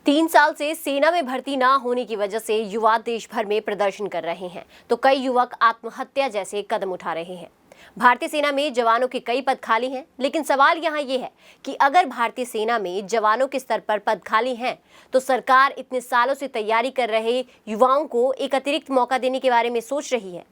3 साल से सेना में भर्ती ना होने की वजह से युवा देश भर में प्रदर्शन कर रहे हैं, तो कई युवक आत्महत्या जैसे कदम उठा रहे हैं। भारतीय सेना में जवानों के कई पद खाली हैं, लेकिन सवाल यहाँ ये है कि अगर भारतीय सेना में जवानों के स्तर पर पद खाली हैं, तो सरकार इतने सालों से तैयारी कर रहे युवाओं को एक अतिरिक्त मौका देने के बारे में सोच रही है।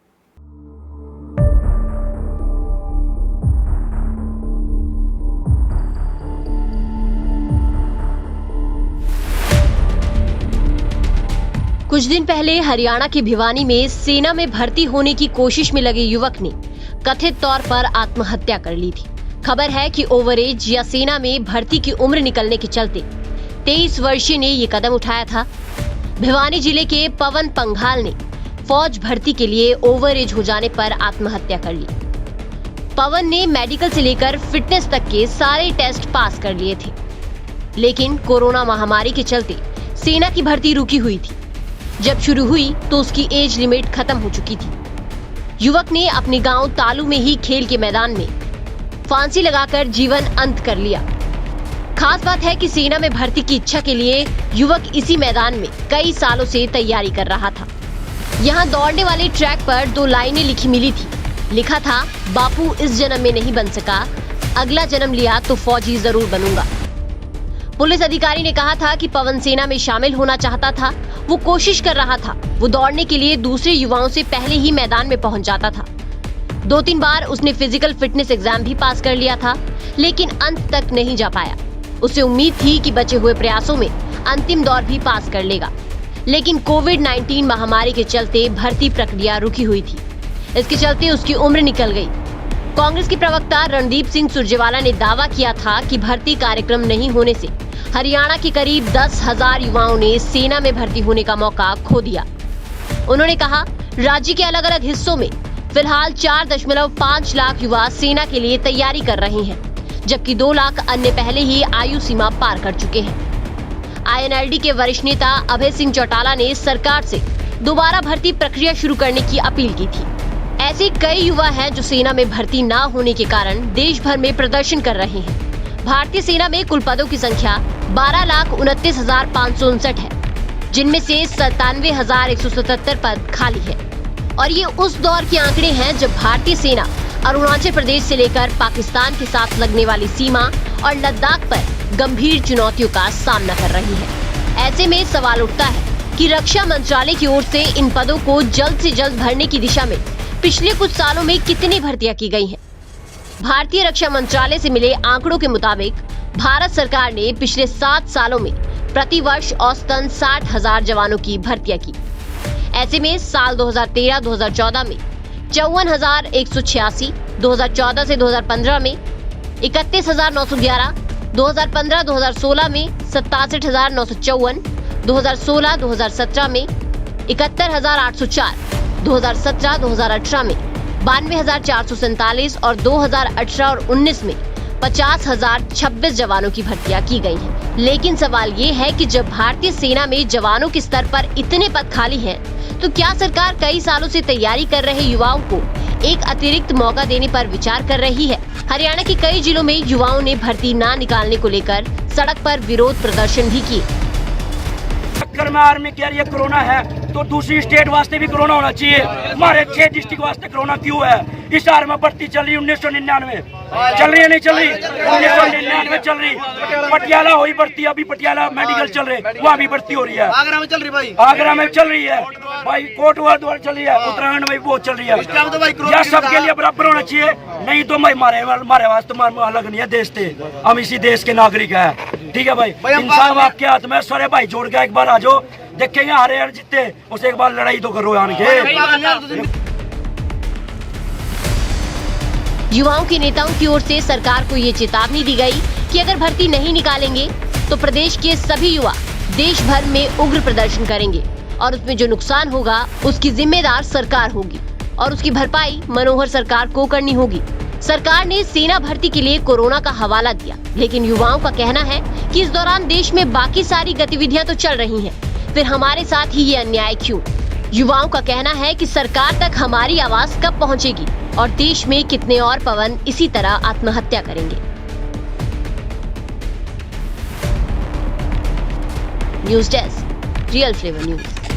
कुछ दिन पहले हरियाणा के भिवानी में सेना में भर्ती होने की कोशिश में लगे युवक ने कथित तौर पर आत्महत्या कर ली थी। खबर है कि ओवरएज या सेना में भर्ती की उम्र निकलने के चलते 23 वर्षीय ने ये कदम उठाया था। भिवानी जिले के पवन पंघाल ने फौज भर्ती के लिए ओवरएज हो जाने पर आत्महत्या कर ली। पवन ने मेडिकल से लेकर फिटनेस तक के सारे टेस्ट पास कर लिए थे, लेकिन कोरोना महामारी के चलते सेना की भर्ती रुकी हुई थी। जब शुरू हुई तो उसकी एज लिमिट खत्म हो चुकी थी। युवक ने अपने गांव तालू में ही खेल के मैदान में फांसी लगाकर जीवन अंत कर लिया। खास बात है कि सेना में भर्ती की इच्छा के लिए युवक इसी मैदान में कई सालों से तैयारी कर रहा था। यहाँ दौड़ने वाले ट्रैक पर 2 लाइनें लिखी मिली थी। लिखा था, बापू इस जन्म में नहीं बन सका, अगला जन्म लिया तो फौजी जरूर बनूंगा। पुलिस अधिकारी ने कहा था कि पवन सेना में शामिल होना चाहता था। वो कोशिश कर रहा था। वो दौड़ने के लिए दूसरे युवाओं से पहले ही मैदान में पहुंच जाता था। 2-3 बार उसने फिजिकल फिटनेस एग्जाम भी पास कर लिया था, लेकिन अंत तक नहीं जा पाया। उसे उम्मीद थी कि बचे हुए प्रयासों में अंतिम दौर भी पास कर लेगा, लेकिन कोविड-19 महामारी के चलते भर्ती प्रक्रिया रुकी हुई थी। इसके चलते उसकी उम्र निकल गई। कांग्रेस के प्रवक्ता रणदीप सिंह सुरजेवाला ने दावा किया था कि भर्ती कार्यक्रम नहीं होने से हरियाणा के करीब 10,000 युवाओं ने सेना में भर्ती होने का मौका खो दिया। उन्होंने कहा, राज्य के अलग अलग हिस्सों में फिलहाल 4.5 लाख युवा सेना के लिए तैयारी कर रहे हैं, जबकि 2 लाख अन्य पहले ही आयु सीमा पार कर चुके हैं। आईएनएलडी के वरिष्ठ नेता अभय सिंह चौटाला ने सरकार से दोबारा भर्ती प्रक्रिया शुरू करने की अपील की थी। ऐसे कई युवा हैं जो सेना में भर्ती न होने के कारण देश भर में प्रदर्शन कर रहे हैं। भारतीय सेना में कुल पदों की संख्या 12,29,559 है, जिनमें से 97,177 पद खाली है। और ये उस दौर के आंकड़े हैं जब भारतीय सेना अरुणाचल प्रदेश से लेकर पाकिस्तान के साथ लगने वाली सीमा और लद्दाख पर गंभीर चुनौतियों का सामना कर रही है। ऐसे में सवाल उठता है कि रक्षा मंत्रालय की ओर से इन पदों को जल्द से जल्द भरने की दिशा में पिछले कुछ सालों में कितनी भर्तियां की गई हैं? भारतीय रक्षा मंत्रालय से मिले आंकड़ों के मुताबिक भारत सरकार ने पिछले 7 सालों में प्रति वर्ष औसतन 60,000 जवानों की भर्तियां की। ऐसे में साल 2013-2014 में 54,186, 2014 से 2015 में 31,911, 2015-2016 में 67,954, 2016-2017 में 71,804, 2017-2018 में 92,447 और 2018 और 19 में 50,026 जवानों की भर्तियां की गई हैं। लेकिन सवाल ये है कि जब भारतीय सेना में जवानों के स्तर पर इतने पद खाली हैं, तो क्या सरकार कई सालों से तैयारी कर रहे युवाओं को एक अतिरिक्त मौका देने पर विचार कर रही है? हरियाणा के कई जिलों में युवाओं ने भर्ती न निकालने को लेकर सड़क पर विरोध प्रदर्शन भी किए। चक्कर में आर्मी कह रही है कोरोना है, तो दूसरी स्टेट वास्ते भी कोरोना होना चाहिए। हमारे 6 डिस्ट्रिक्ट वास्ते कोरोना क्यों है? इस आर में भर्ती चल रही 1999 चल रही है, नहीं चल रही? 1999 चल रही। पटियाला हुई भर्ती, अभी पटियाला मेडिकल चल रहे, वहाँ भी भर्ती हो रही है। आगरा में चल रही भाई, आगरा में चल रही है भाई, कोटवा चल रही है, उत्तराखंड में वो चल रही है। यह सबके लिए बराबर होना चाहिए, नहीं तो हमारे वास्ते अलग नहीं है। देश थे, हम इसी देश के नागरिक है, ठीक है भाई। इंसाफ आपके हाथ में। सारे भाई जोड़ के एक बार आ जाओ, देखेंगे हारे यार जीते, उसे एक बार लड़ाई तो करो आन के। युवाओं के नेताओं की ओर से सरकार को ये चेतावनी दी गई कि अगर भर्ती नहीं निकालेंगे तो प्रदेश के सभी युवा देश भर में उग्र प्रदर्शन करेंगे और उसमें जो नुकसान होगा उसकी जिम्मेदार सरकार होगी और उसकी भरपाई मनोहर सरकार को करनी होगी। सरकार ने सेना भर्ती के लिए कोरोना का हवाला दिया, लेकिन युवाओं का कहना है कि इस दौरान देश में बाकी सारी गतिविधियां तो चल रही हैं, फिर हमारे साथ ही ये अन्याय क्यों? युवाओं का कहना है कि सरकार तक हमारी आवाज कब पहुंचेगी और देश में कितने और पवन इसी तरह आत्महत्या करेंगे। News desk, real flavour news.